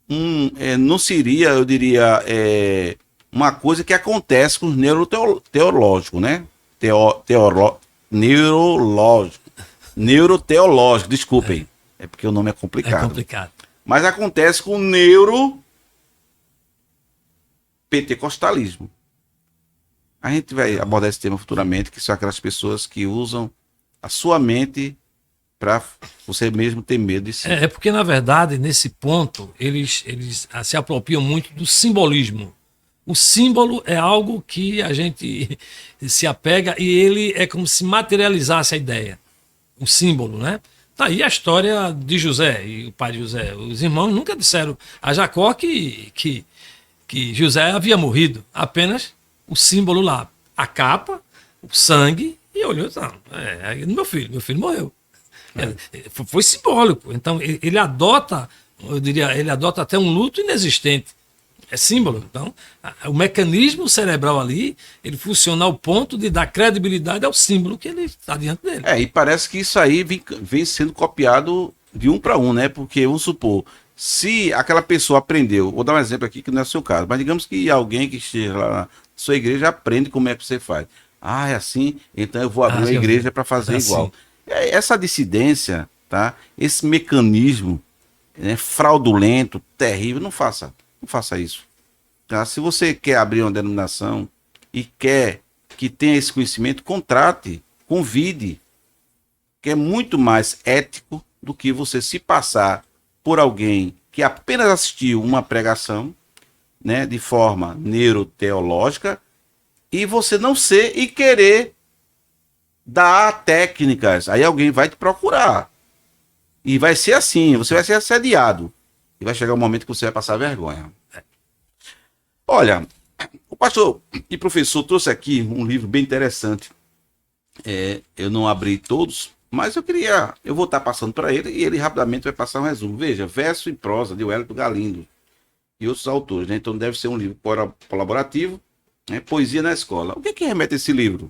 eu diria, uma coisa que acontece com os neuroteológicos, né? Neuroteológico, desculpem. É porque o nome é complicado. É complicado. Mas acontece com o pentecostalismo. A gente vai abordar esse tema futuramente, que são aquelas pessoas que usam a sua mente para você mesmo ter medo de si. É porque, na verdade, nesse ponto, eles se apropriam muito do simbolismo. O símbolo é algo que a gente se apega e ele é como se materializasse a ideia. O símbolo, né? Tá aí a história de José e o pai de José. Os irmãos nunca disseram a Jacó que José havia morrido. Apenas o símbolo lá. A capa, o sangue, e olhou, não, meu filho morreu. Foi simbólico. Então, ele adota, eu diria, ele adota até um luto inexistente. É símbolo. Então, o mecanismo cerebral ali, ele funciona ao ponto de dar credibilidade ao símbolo que ele está diante dele. E parece que isso aí vem sendo copiado de um para um, né? Porque, vamos supor, se aquela pessoa aprendeu, vou dar um exemplo aqui que não é o seu caso, mas digamos que alguém que esteja lá na sua igreja aprende como é que você faz. É assim, então eu vou abrir uma igreja para fazer igual. Essa dissidência, tá? Esse mecanismo, né, fraudulento, terrível, não faça isso. Tá? Se você quer abrir uma denominação e quer que tenha esse conhecimento, contrate, convide, que é muito mais ético do que você se passar por alguém que apenas assistiu uma pregação, né, de forma neuroteológica, e você não ser e querer dar técnicas. Aí alguém vai te procurar. E vai ser assim, você vai ser assediado. E vai chegar um momento que você vai passar vergonha. Olha, o pastor e professor trouxe aqui um livro bem interessante. Eu não abri todos, mas eu vou estar passando para ele e ele rapidamente vai passar um resumo. Veja, Verso e Prosa, de Wellington Galindo e outros autores, né? Então deve ser um livro colaborativo, né? Poesia na Escola. O que remete esse livro?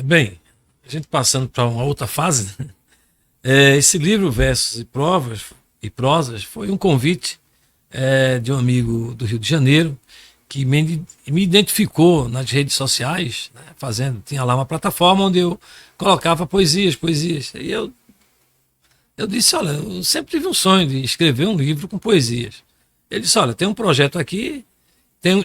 Bem, a gente passando para uma outra fase, né? Esse livro, Versos e Prosas, foi um convite de um amigo do Rio de Janeiro que me identificou nas redes sociais, né, tinha lá uma plataforma onde eu colocava poesias. E eu disse, olha, eu sempre tive um sonho de escrever um livro com poesias. Ele disse, olha, tem um projeto aqui,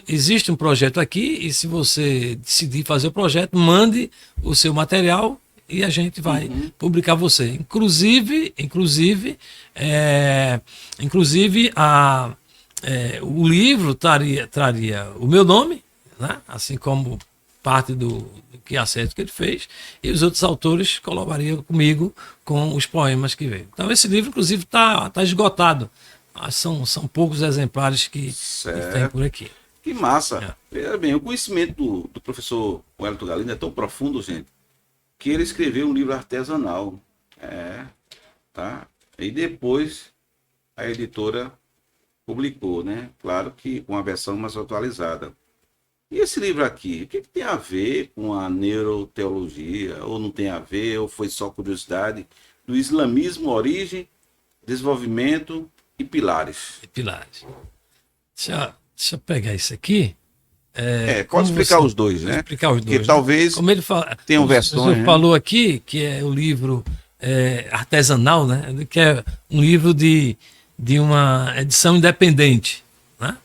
existe um projeto aqui, e se você decidir fazer o projeto, mande o seu material e a gente vai publicar você. Inclusive o livro traria o meu nome, né? Assim como parte do que acerto que ele fez, e os outros autores colaborariam comigo com os poemas que veio. Então esse livro, inclusive, está esgotado. São poucos exemplares que tem por aqui. Que massa. Veja bem, o conhecimento do professor Wellington Galindo é tão profundo, gente, que ele escreveu um livro artesanal. É, tá? E depois a editora publicou, né? Claro que com a versão mais atualizada. E esse livro aqui, o que tem a ver com a neuroteologia? Ou não tem a ver, ou foi só curiosidade? Do islamismo, origem, desenvolvimento e pilares. Pilares. Deixa eu pegar isso aqui. Pode explicar os dois, né? Explicar os dois. Porque talvez como ele fala, tenham versões. Você falou aqui que é o livro artesanal, né? Que é um livro de uma edição independente, né?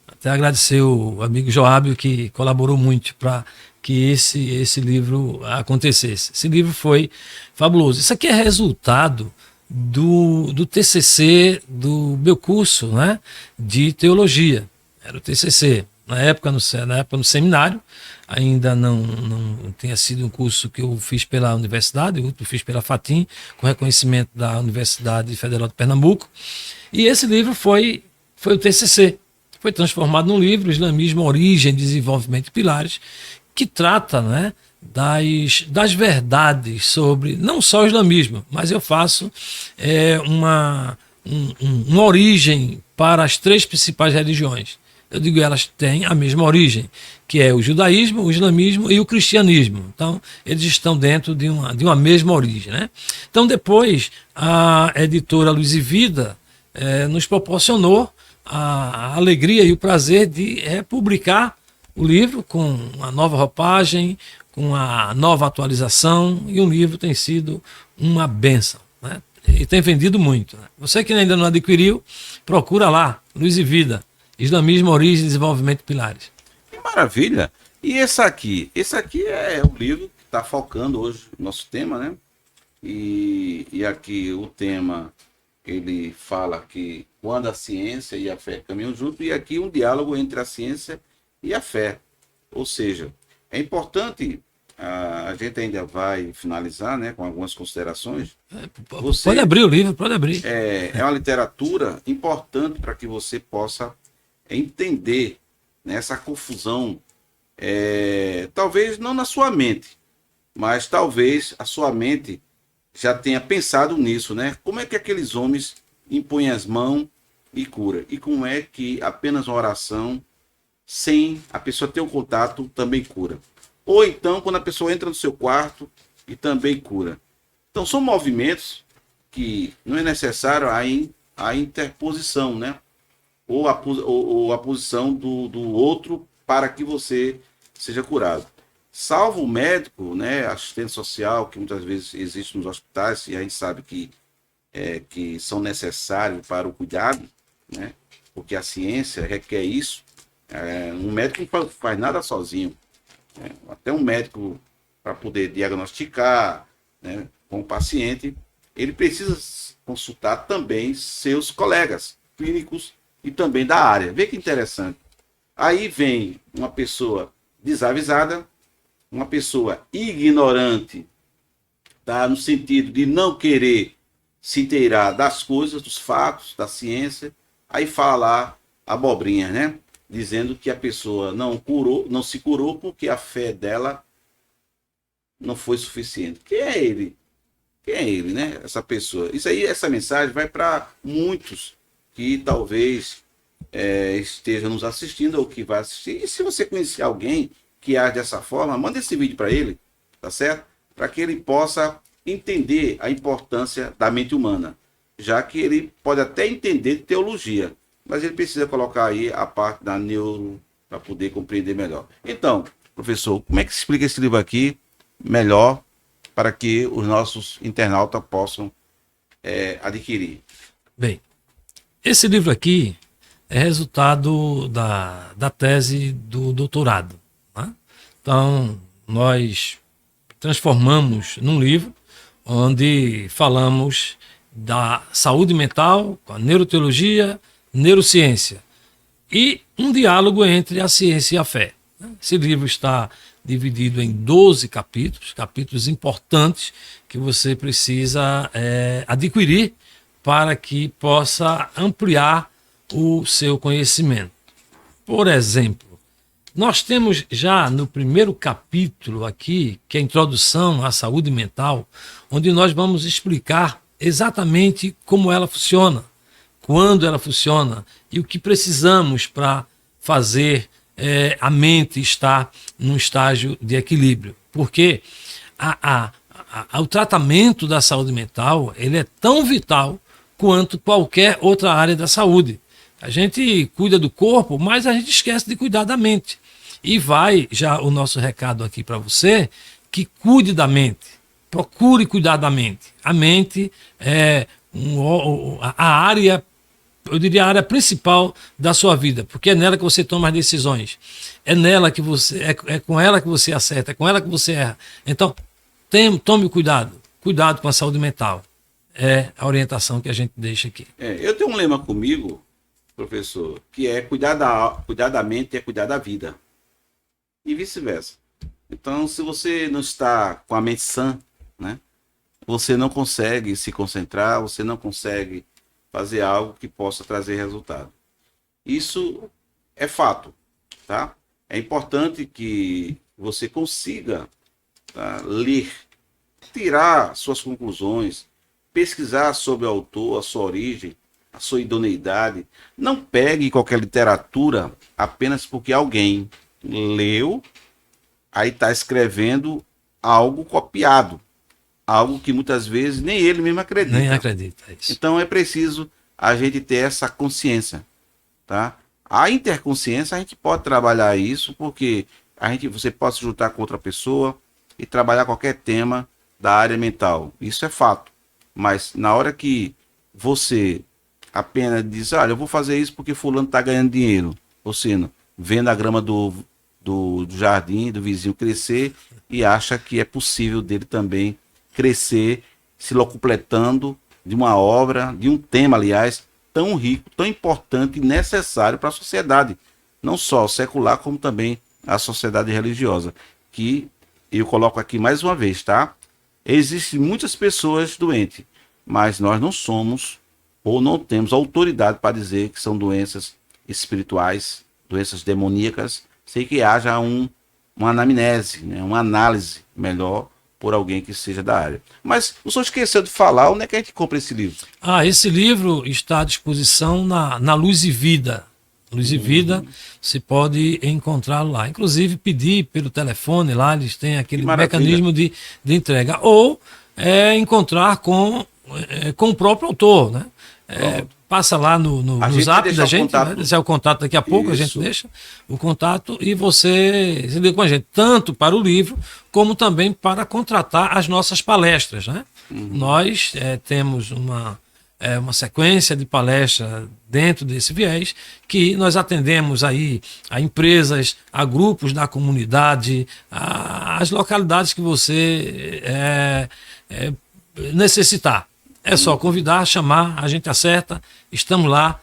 Até agradecer o amigo Joábio que colaborou muito para que esse livro acontecesse. Esse livro foi fabuloso. Isso aqui é resultado do TCC do meu curso, né, de teologia. Era o TCC. Na época no seminário, ainda não tinha sido um curso que eu fiz pela universidade, eu fiz pela FATIM, com reconhecimento da Universidade Federal de Pernambuco. E esse livro foi o TCC. Foi transformado num livro, Islamismo, Origem, Desenvolvimento e Pilares, que trata, né, das verdades sobre, não só o islamismo, mas eu faço uma origem para as 3 principais religiões. Eu digo, elas têm a mesma origem, que é o judaísmo, o islamismo e o cristianismo. Então, eles estão dentro de uma mesma origem, né? Então, depois, a editora Luz e Vida nos proporcionou a alegria e o prazer de republicar o livro com uma nova roupagem, com a nova atualização, e o livro tem sido uma bênção, né? E tem vendido muito, né? Você que ainda não adquiriu, procura lá, Luz e Vida, Islamismo, Origem, Desenvolvimento e Pilares. Que maravilha! E esse aqui? Esse aqui é o livro que está focando hoje no nosso tema, né? E aqui o tema, ele fala que quando a ciência e a fé caminham junto, e aqui um diálogo entre a ciência e a fé. Ou seja, é importante, a gente ainda vai finalizar, né, com algumas considerações. Pode abrir o livro, pode abrir. É uma literatura importante para que você possa entender, né, essa confusão, talvez não na sua mente, mas talvez a sua mente já tenha pensado nisso, né? Como é que aqueles homens impõem as mãos e cura? E como é que apenas uma oração, sem a pessoa ter um contato, também cura? Ou então, quando a pessoa entra no seu quarto e também cura. Então, são movimentos que não é necessário a interposição, né? Ou a posição do outro para que você seja curado. Salvo o médico, né, assistente social, que muitas vezes existe nos hospitais, e a gente sabe que são necessários para o cuidado, né, porque a ciência requer isso. Um médico não faz nada sozinho. Até um médico, para poder diagnosticar, né, com o paciente, ele precisa consultar também seus colegas clínicos e também da área. Vê que interessante. Aí vem uma pessoa desavisada, uma pessoa ignorante, tá, no sentido de não querer se inteirar das coisas, dos fatos, da ciência, aí fala lá abobrinha, né? Dizendo que a pessoa não se curou porque a fé dela não foi suficiente. Quem é ele? Quem é ele, né? Essa pessoa. Isso aí, essa mensagem vai para muitos que talvez estejam nos assistindo ou que vai assistir. E se você conhecer alguém que age dessa forma, manda esse vídeo para ele, tá certo? Para que ele possa entender a importância da mente humana, já que ele pode até entender de teologia, mas ele precisa colocar aí a parte da neuro para poder compreender melhor. Então, professor, como é que se explica esse livro aqui melhor para que os nossos internautas possam adquirir? Bem, esse livro aqui é resultado da tese do doutorado, né? Então, nós transformamos num livro onde falamos da saúde mental, com a neuroteologia, neurociência, e um diálogo entre a ciência e a fé. Esse livro está dividido em 12 capítulos importantes que você precisa adquirir para que possa ampliar o seu conhecimento. Por exemplo, Nós temos já no primeiro capítulo aqui, que é a introdução à saúde mental, onde nós vamos explicar exatamente como ela funciona, quando ela funciona e o que precisamos para fazer a mente estar num estágio de equilíbrio. Porque o tratamento da saúde mental ele é tão vital quanto qualquer outra área da saúde. A gente cuida do corpo, mas a gente esquece de cuidar da mente. E vai já o nosso recado aqui para você, que cuide da mente. Procure cuidar da mente. A mente é a área, eu diria a área principal da sua vida, porque é nela que você toma as decisões. É nela que você, é com ela que você acerta, é com ela que você erra. Então, tome cuidado. Cuidado com a saúde mental. É a orientação que a gente deixa aqui. Eu tenho um lema comigo, professor, que é cuidar da mente é cuidar da vida. E vice-versa. Então, se você não está com a mente sã, né, você não consegue se concentrar, você não consegue fazer algo que possa trazer resultado. Isso é fato, tá? É importante que você consiga, tá, ler, tirar suas conclusões, pesquisar sobre o autor, a sua origem, a sua idoneidade. Não pegue qualquer literatura apenas porque alguém leu, aí está escrevendo algo copiado, algo que muitas vezes nem ele mesmo acredita. Nem acredita, é isso. Então é preciso a gente ter essa consciência, tá? A interconsciência a gente pode trabalhar isso porque você pode se juntar com outra pessoa e trabalhar qualquer tema da área mental. Isso é fato. Mas na hora que você apenas diz, olha, eu vou fazer isso porque fulano está ganhando dinheiro, ou seja, vendo a grama do jardim, do vizinho crescer e acha que é possível dele também crescer, se locupletando de uma obra, de um tema, aliás, tão rico, tão importante e necessário para a sociedade, não só secular, como também a sociedade religiosa, que eu coloco aqui mais uma vez, tá? Existem muitas pessoas doentes, mas nós não somos ou não temos autoridade para dizer que são doenças espirituais, doenças demoníacas, sem que haja uma anamnese, né? Uma análise melhor por alguém que seja da área. Mas o senhor esqueceu de falar, onde é que a gente compra esse livro? Esse livro está à disposição na Luz e Vida. Luz e Vida, você pode encontrá-lo lá. Inclusive, pedir pelo telefone lá, eles têm aquele mecanismo de entrega. Ou encontrar com o próprio autor, né? Passa lá no zap da gente, vai deixar o contato daqui a pouco. Isso. A gente deixa o contato e você se liga com a gente, tanto para o livro, como também para contratar as nossas palestras, né? Nós temos uma sequência de palestras dentro desse viés, que nós atendemos aí a empresas, a grupos da comunidade, as localidades que você necessitar. É só convidar, chamar, a gente acerta, estamos lá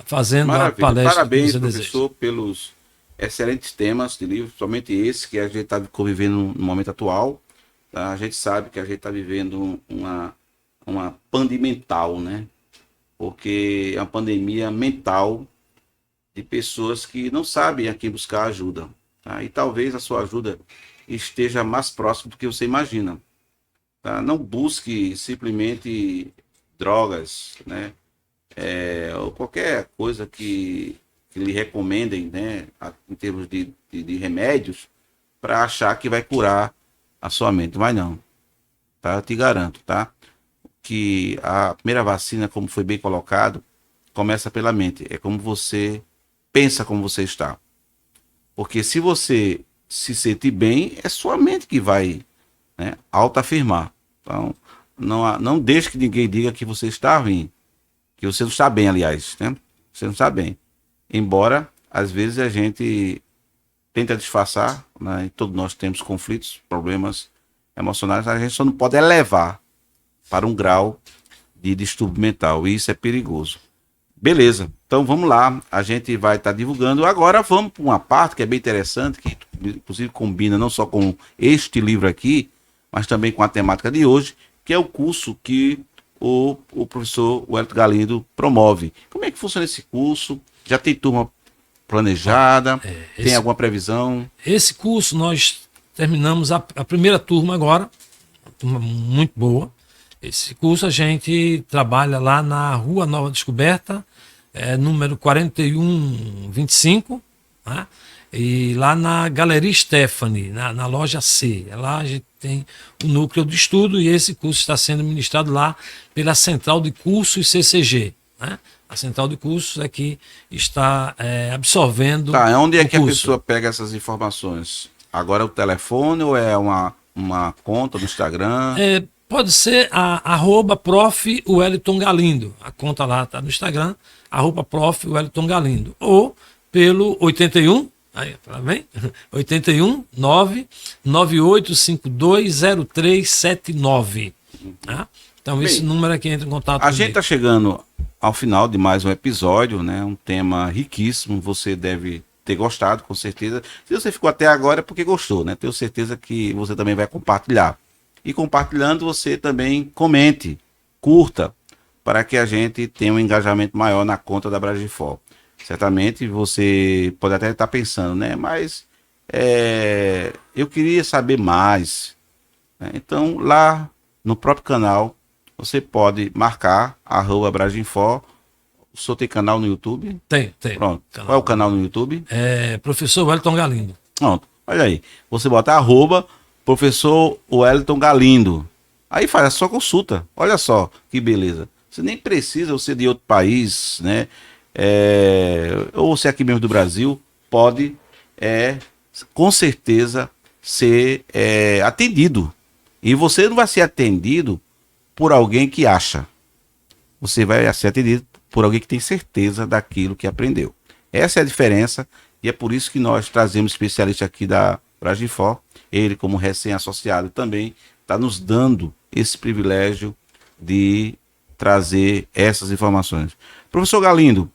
fazendo a palestra. Parabéns, professor, pelos excelentes temas de livro, somente esse que a gente está convivendo no momento atual. Tá? A gente sabe que a gente está vivendo uma pandemia mental, né? Porque é uma pandemia mental de pessoas que não sabem a quem buscar ajuda. Tá? E talvez a sua ajuda esteja mais próximo do que você imagina. Tá? Não busque simplesmente drogas, né? Ou qualquer coisa que lhe recomendem, né? Em termos de remédios, para achar que vai curar a sua mente. Mas não. Tá? Eu te garanto, tá? Que a primeira vacina, como foi bem colocado, começa pela mente. É como você pensa, como você está. Porque se você se sentir bem, é sua mente que vai, né, autoafirmar. Então, não deixe que ninguém diga que você está ruim. Que você não está bem, aliás. Né? Você não está bem. Embora, às vezes, a gente tenta disfarçar, né? E todos nós temos conflitos, problemas emocionais, a gente só não pode elevar para um grau de distúrbio mental, e isso é perigoso. Beleza, então vamos lá, a gente vai estar divulgando. Agora vamos para uma parte que é bem interessante, que inclusive combina não só com este livro aqui, mas também com a temática de hoje, que é o curso que o professor Wellington Galindo promove. Como é que funciona esse curso? Já tem turma planejada? Tem alguma previsão? Esse curso nós terminamos a primeira turma agora, uma turma muito boa. Esse curso a gente trabalha lá na Rua Nova Descoberta, número 4125, né? E lá na Galeria Stephanie, na loja C. Lá a gente tem o núcleo de estudo e esse curso está sendo ministrado lá pela Central de Cursos CCG, né? A Central de Cursos é que está absorvendo. Tá, onde é que curso. a pessoa pega essas informações? Agora é o telefone ou é uma conta no Instagram? Pode ser @prof. Wellington Galindo. A conta lá está no Instagram, @prof. Wellington Galindo. Ou pelo 81, aí, tá bem? 81 998520379. Tá? Então, Bem, esse número aqui entra em contato A comigo. gente está chegando ao final de mais um episódio, né? Um tema riquíssimo. Você deve ter gostado, com certeza. Se você ficou até agora é porque gostou, né? Tenho certeza que você também vai compartilhar. E compartilhando, você também comente, curta, para que a gente tenha um engajamento maior na conta da Bragifor. Certamente você pode até estar pensando, né? Mas eu queria saber mais, né? Então, lá no próprio canal, você pode marcar @Braginfor. O senhor tem canal no YouTube? Tem. Pronto. Canal. Qual é o canal no YouTube? Professor Wellington Galindo. Pronto. Olha aí. Você bota @Professor Wellington Galindo. Aí faz a sua consulta. Olha só que beleza. Você nem precisa ser de outro país, né? Ou ser aqui mesmo do Brasil, pode com certeza ser atendido. E você não vai ser atendido por alguém que acha. Você vai ser atendido por alguém que tem certeza daquilo que aprendeu. Essa é a diferença e é por isso que nós trazemos especialista aqui da Bragifor. Ele, como recém-associado, também está nos dando esse privilégio de trazer essas informações. Professor Galindo,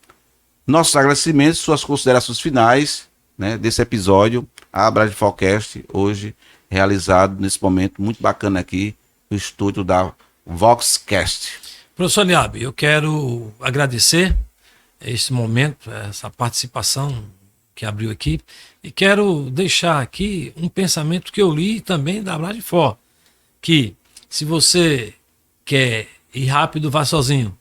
nossos agradecimentos, suas considerações finais, né, desse episódio, a Bragiforcast, hoje realizado nesse momento muito bacana aqui no estúdio da Voxcast. Professor Eliabe, eu quero agradecer esse momento, essa participação que abriu aqui, e quero deixar aqui um pensamento que eu li também da Bragifor, que se você quer ir rápido, vá sozinho,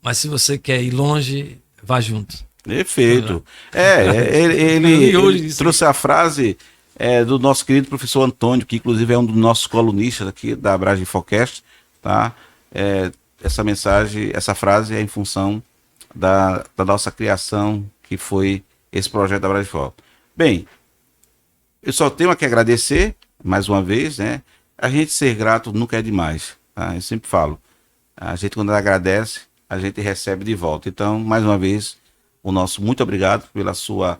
mas se você quer ir longe, vá junto. Perfeito. Ele trouxe a frase do nosso querido professor Antônio, que inclusive é um dos nossos colunistas aqui da Bragiforcast, tá? Essa mensagem, essa frase é em função da nossa criação, que foi esse projeto da Bragifor. Bem, eu só tenho a que agradecer, mais uma vez, né? A gente ser grato nunca é demais, tá? Eu sempre falo, a gente quando agradece, a gente recebe de volta. Então, mais uma vez, o nosso muito obrigado pela sua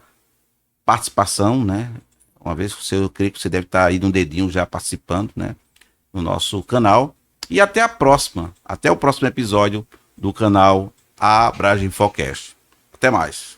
participação, né? Uma vez que eu creio que você deve estar aí no dedinho já participando, né? No nosso canal. E até a próxima. Até o próximo episódio do canal A Bragiforcast. Até mais.